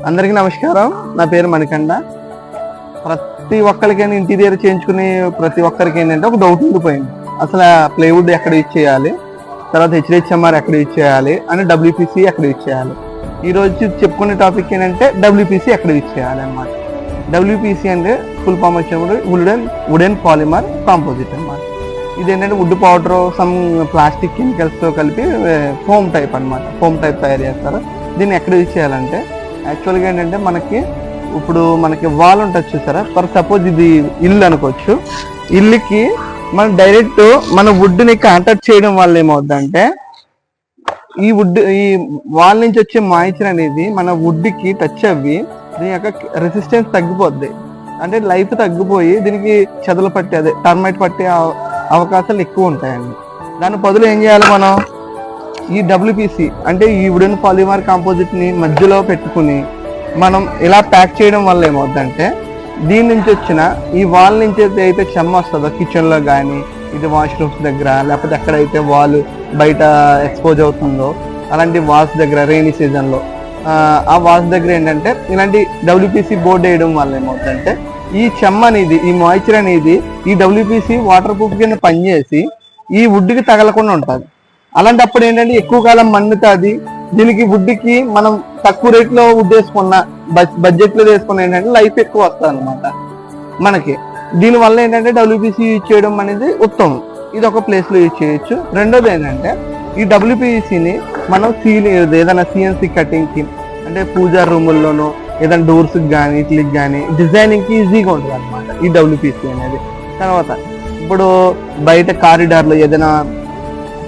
అందరికీ నమస్కారం. నా పేరు మణికండ. ప్రతి ఒక్కరికైనా ఇంటీరియర్ చేయించుకుని ప్రతి ఒక్కరికి ఏంటంటే ఒక డౌట్ ఉండిపోయింది. అసలు ప్లేవుడ్ ఎక్కడ యూజ్ చేయాలి, తర్వాత HDHMR ఎక్కడ యూజ్ చేయాలి అని WPC ఎక్కడ యూజ్ చేయాలి. ఈరోజు చెప్పుకునే టాపిక్ ఏంటంటే WPC ఎక్కడ యూజ్ చేయాలి అన్నమాట. WPC అంటే ఫుల్ ఫామ్ వచ్చేప్పుడు వుడెన్ పాలిమర్ కాంపోజిట్ అన్నమాట. ఇది ఏంటంటే వుడ్ పౌడర్ సమ్ ప్లాస్టిక్ కెమికల్స్తో కలిపి ఫోమ్ టైప్ అన్నమాట. ఫోమ్ టైప్ తయారు చేస్తారు. దీన్ని ఎక్కడ యూజ్ చేయాలంటే యాక్చువల్గా ఏంటంటే ఇప్పుడు మనకి వాల్ ఉంటుంది చూసారా, ఫర్ సపోజ్ ఇది ఇల్లు అనుకోవచ్చు. ఇల్లుకి మనం డైరెక్ట్ మన వుడ్ని కాంటాక్ట్ చేయడం వల్ల ఏమవుద్దంటే ఈ వాల్ నుంచి వచ్చే మాయిశ్చర్ అనేది మన వుడ్కి టచ్ అవ్వి దీని యొక్క రెసిస్టెన్స్ తగ్గిపోద్ది. అంటే లైఫ్ తగ్గిపోయి దీనికి చెదలు పట్టే టర్మైట్ పట్టే అవకాశాలు ఎక్కువ ఉంటాయండి. దాని బదులు ఏం చేయాలి, మనం ఈ WPC అంటే ఈ వుడెన్ పాలిమర్ కాంపోజిట్ని మధ్యలో పెట్టుకుని మనం ఇలా ప్యాక్ చేయడం వల్ల ఏమవుతుందంటే దీని నుంచి వచ్చిన ఈ వాల్ నుంచి అయితే చెమ్మ వస్తుందో కిచెన్లో కానీ, ఇది వాష్రూమ్స్ దగ్గర, లేకపోతే ఎక్కడైతే వాల్ బయట ఎక్స్పోజ్ అవుతుందో అలాంటి వాల్స్ దగ్గర రెయినీ సీజన్లో ఆ వాల్స్ దగ్గర ఏంటంటే ఇలాంటి WPC బోర్డు వేయడం వల్ల ఏమవుతుందంటే ఈ చెమ్మ అనేది, ఈ మాయిశ్చర్ అనేది ఈ WPC వాటర్ ప్రూఫ్ కింద పనిచేసి ఈ వుడ్కి తగలకుండా ఉంటుంది. అలాంటప్పుడు ఏంటంటే ఎక్కువ కాలం మన్నుతుంది. దీనికి వుడ్కి మనం తక్కువ రేట్లో వుడ్ వేసుకున్న బడ్జెట్లో వేసుకున్న ఏంటంటే లైఫ్ ఎక్కువ వస్తుంది అనమాట మనకి. దీనివల్ల ఏంటంటే WPC యూజ్ చేయడం అనేది ఉత్తమం. ఇది ఒక ప్లేస్లో యూజ్ చేయొచ్చు. రెండోది ఏంటంటే ఈ WPCని మనం ఏదైనా CNC కటింగ్కి అంటే పూజా రూముల్లోనూ ఏదైనా డోర్స్కి కానీ ఇట్లకి కానీ డిజైనింగ్కి ఈజీగా ఉంటుంది అనమాట ఈ WPC అనేది. తర్వాత ఇప్పుడు బయట కారిడార్లో ఏదైనా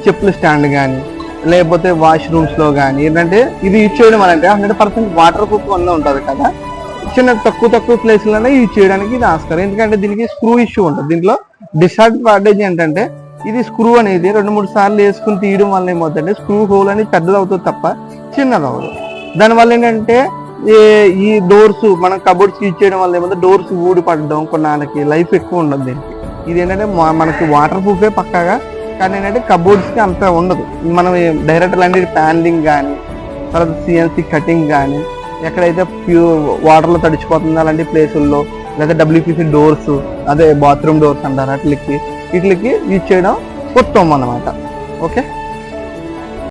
చెప్పుల స్టాండ్ కానీ లేకపోతే వాష్రూమ్స్లో కానీ ఏంటంటే ఇది యూజ్ చేయడం అంటే 100% వాటర్ ప్రూఫ్ వల్ల ఉంటుంది కదా. చిన్న తక్కువ ప్లేస్లోనే యూజ్ చేయడానికి ఇది ఆస్కారం. ఎందుకంటే దీనికి స్క్రూ ఇష్యూ ఉంటుంది. దీంట్లో డిసడ్వాంటేజ్ ఏంటంటే ఇది స్క్రూ అనేది 2-3 సార్లు వేసుకుని తీయడం వల్ల ఏమవుతుందంటే స్క్రూ హోల్ అనేది పెద్దది అవుతుంది తప్ప చిన్నది అవ్వదు. దానివల్ల ఏంటంటే ఈ డోర్స్ మనం కబోర్డ్స్ యూజ్ చేయడం వల్ల ఏమంటే డోర్స్ ఊడి పడడం కొన్నాళ్ళకి లైఫ్ ఎక్కువ ఉండదు దీనికి. ఇది ఏంటంటే మనకి వాటర్ ప్రూఫే పక్కాగా, కానీ ఏంటంటే కబోర్డ్స్కి అంత ఉండదు. మనం డైరెక్ట్ లాంటి ప్యానలింగ్ కానీ తర్వాత CNC కటింగ్ కానీ ఎక్కడైతే వాటర్లో తడిచిపోతుందో అలాంటి ప్లేసుల్లో లేదా WPC డోర్స్ అదే బాత్రూమ్ డోర్స్ అంటారు వీటికి యూజ్ చేయడం ఉత్తమం అన్నమాట. ఓకే.